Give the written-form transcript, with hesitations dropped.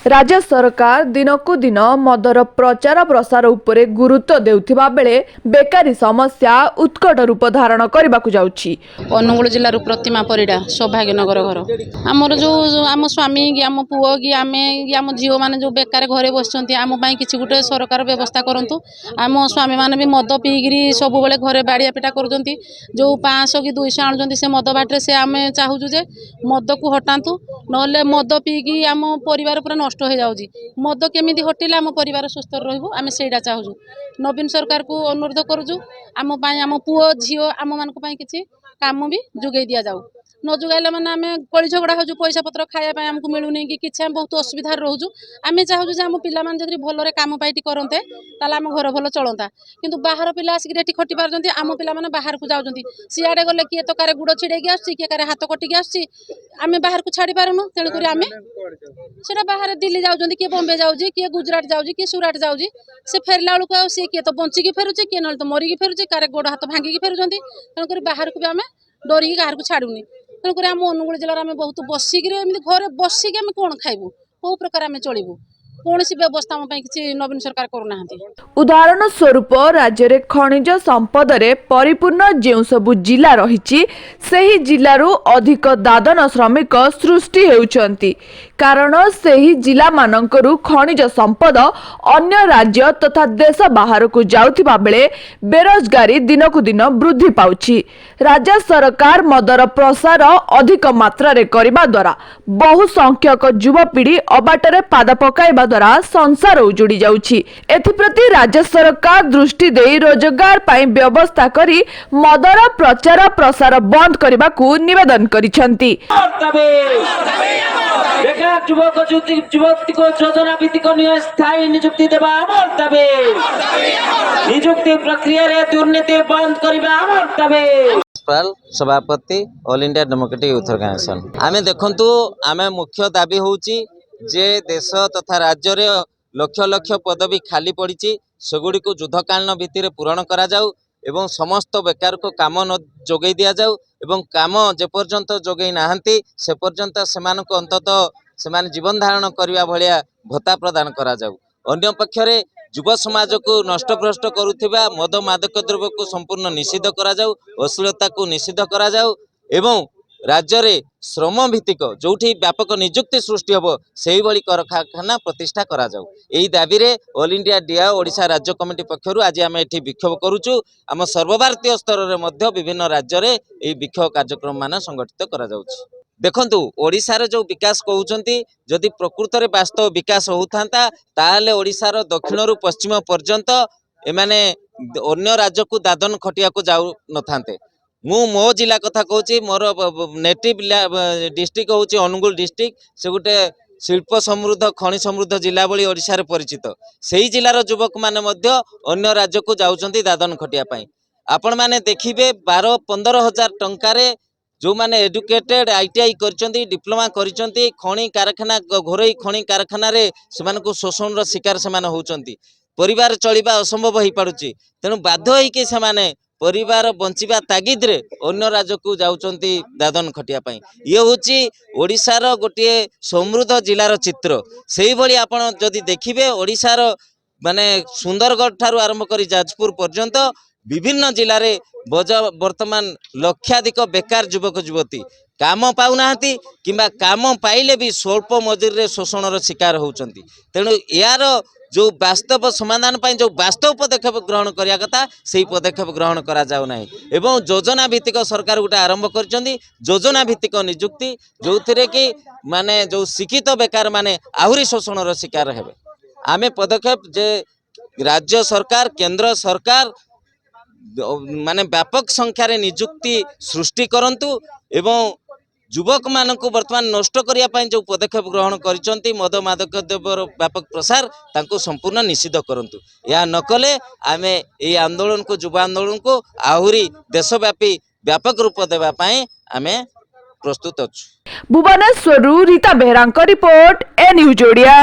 राज्य सरकार दिनकु दिन मदर प्रचार प्रसार उपरे गुरुत्व देउथिबा बेले बेकारी समस्या उत्कट रूप धारण करबाकु जाउछि। अनुगुल जिल्लार प्रतिमा परिडा सौभाग्यनगर घर आमर जो आम स्वामी कि आम पुओ कि आमे कि आम झील मैंने जो बेकार घरे बसचंती आम पई किछि गुटे सरकार व्यवस्था करंतु। आम स्वामी मैंने भी मद पीगिरी सब बेले घरे बाड़िया पिटा करूछंती। जो 500 कि 200 आणुछंती से मद बाटरे से आमे चाहूछु जे मद को हटांतु नले मद पीगी आम परिवार पूरा नष्ट हो जाउछि। मद केमिति हटिले आम परिवार सुस्थ रहइबो आमे सेडा चाहूछु। नवीन सरकार को अनुरोध करूछु आम पई आम पुओ झियो आम मानक पई किछि काम भी जुगै दिया जाऊ। न जुगाइले माने आमे कଳି झगड़ा होजु पैसा पत्र खाया पई हमकु मिलुनी कि किछि हम बहुत असुविधा रहउजु। आमे चाहूछु जे आम पिला मान जदि भलरे काम पाइटी करन्ते ताले आम घर भल चलंता। किंतु बाहर पिला आसिक रेटी खटी पारजंती आम पिला माने बाहर को जाउजंती। सियाडे गले किए तो कारे गुड़ छिड़ेकी आछि किए कारे हाथ कटिकी आछि आमे बाहर को छाड़ी पारुनु। तेणु करी आमे सेटा बाहर दिल्ली जाउजंती किए बॉम्बे जाउजी किए गुजरात जाउजी किए सुराट जाउजी से फेरला बेलू को से किए तो बंची की फेरुची किए नल तो मरी की फेरुची कारे गोड़ हाथ भांगी की फेरुजंती। तेणु करी बाहर को भी आमे डरी बाहर को छाड़ुनी। तेणु करी आम अनुगुल जिल्लार आमे बहुत बसिक एमती घरे बसिक आमे कोन खाइबु को प्रकार आमे चलिबु कौनसी व्यवस्था आम किसी नवीन सरकार करूना। उदाहरण स्वरूप राज्य रे खनिज संपद रे परिपूर्ण जेउ सबु जिला रहिछि सेही जिल्लारू अधिक दादन श्रमिक सृष्टि हेउचंती। कारण सेही जिला मानकरू खनिज संपद अन्य राज्य तथा देश बाहर को जाउथिबा बेले बेरोजगारी दिनकु दिन वृद्धि पाउछि। राज्य सरकार मदर प्रसार अधिक मात्रा रे करिबा द्वारा बहु संख्यक युवपीढ़ी अबाटरे पाद पकाइबा द्वारा संसार उजुड़ी जाउछि। एथिप्रति राज्य सरकार दृष्टि दे रोजगार पाई व्यवस्था करी मदर प्रचार प्रसार बंद करबाकू निवेदन करिसंती। बेकार युवती को योजना भित्तिक स्थायी नियुक्ति देवा आमर दाबी। नियुक्ति प्रक्रिया रे दुर्नीति बंद करबा आमर दाबी। सभापति all India democratic youth organisation आमे देखंतु आमे मुख्य दाबी होउची जे देश तथा राज्य रे लक्ष लक्ष पदवी खाली पड़ी सेगुड़ी को युद्धकालीन भित्ति पूरण करा जाऊ एवं समस्त बेकार को काम न जोगई दिया जाऊ एवं काम जे पर्यंत जोगई नाहंती से पर्यंत सेमानक अंततः सेमान जीवन धारण करिया भलिया भत्ता प्रदान करा जाऊ। अन्य पक्षरे युव समाज को नष्टभ्रष्ट करुथिबा मद मादक द्रव्य को संपूर्ण निषिद्ध करा जाऊ, अश्लीलता को निषिद्ध करा जाऊ एवं राज्य रे श्रम भित्तिक जोठी व्यापक नियुक्ति सृष्टि होबो सेही भली कारखाना प्रतिष्ठा करा जाऊ। एही दाबी रे ऑल इंडिया डिया ओडिशा राज्य कमिटी पक्षरु आज आमे एठी विक्षोभ करूचु। आम सर्वभारतीय स्तर रे मध्य विभिन्न राज्य रे एही विक्षोभ कार्यक्रम मान संगठित करा जाउछि। देखंतु ओडिशा रे जो विकास कहउचंती जदि प्रकृत रे वास्तव विकास होउथांता ताहाले ओडिशा रो दक्षिण रु पश्चिम पर्यंत एमाने अन्य राज्य को दादन खटिया को जाउ नथांते। मो जिला कथा कहूँ मोर नेटिव डिस्ट्रिक्ट हूँ अनुगुल डिस्ट्रिक्ट से गोटे शिल्प समृद्ध खनि समृद्ध जिला भली ओडिशा रे परिचित सेही जिलार युवक माने मध्य अन्य राज्य को जाउचंती दादन खटिया पाई। आपण माने देखिबे 12-15 हजार टंकारे जो माने एडुकेटेड आईटीआई करचंती डिप्लोमा करचंती खनि कारखाना घरोई खनि कारखाना रे सेमानकु शोषण रो शिकार सेमान होउचंती। परिवार चलिबा असंभव होई पारुची तेनु बाध्य होई के सेमाने परिवार बंचिबा तागिद रे अन्य राज्य को जाउचंती दादन खटिया पाई। ये होची ओडिशार गोटे समृद्ध जिलार चित्र। सेही भली आपण जदि देखिबे ओडिशार माने सुंदरगढ़ ठारू आरंभ करी जाजपुर पर्यंत विभिन्न जिले रे वर्तमान लक्षाधिक बेकार युवक युवती काम पाउनाहांती किंबा काम पाइले भी स्वल्प मजूरी रे शोषण रो शिकार होउचंती। तेणु यार जो वास्तव समाधान पाई जो वास्तव पदक्षेप ग्रहण करिया कथा सेही पदक्षेप ग्रहण करा जाउ नाही एवं योजना भित्तिक सरकार गोटे आरंभ करचंदी योजना भित्तिक नियुक्ति जो थिरे कि माने जो शिक्षित बेकार माने आहुरी शोषण रो शिकार हेबे। आमे पदक्षेप जे राज्य सरकार केंद्र सरकार माने व्यापक संख्यार नियुक्ति सृष्टि करंतु एवं युवक मानक वर्तमान नष्ट करिया पाई जो पदक्षेप ग्रहण करिसंती मद मादक द्रव्यर व्यापक प्रसार तांको संपूर्ण निषिद्ध करंतु। या नकले आमे एई आंदोलन को युवा आंदोलन को आहुरी देशव्यापी व्यापक रूप देबा पाई आमे प्रस्तुत अछु। भुवनेश्वर रीता बेहरा रिपोर्ट ए न्यूज ओडिया।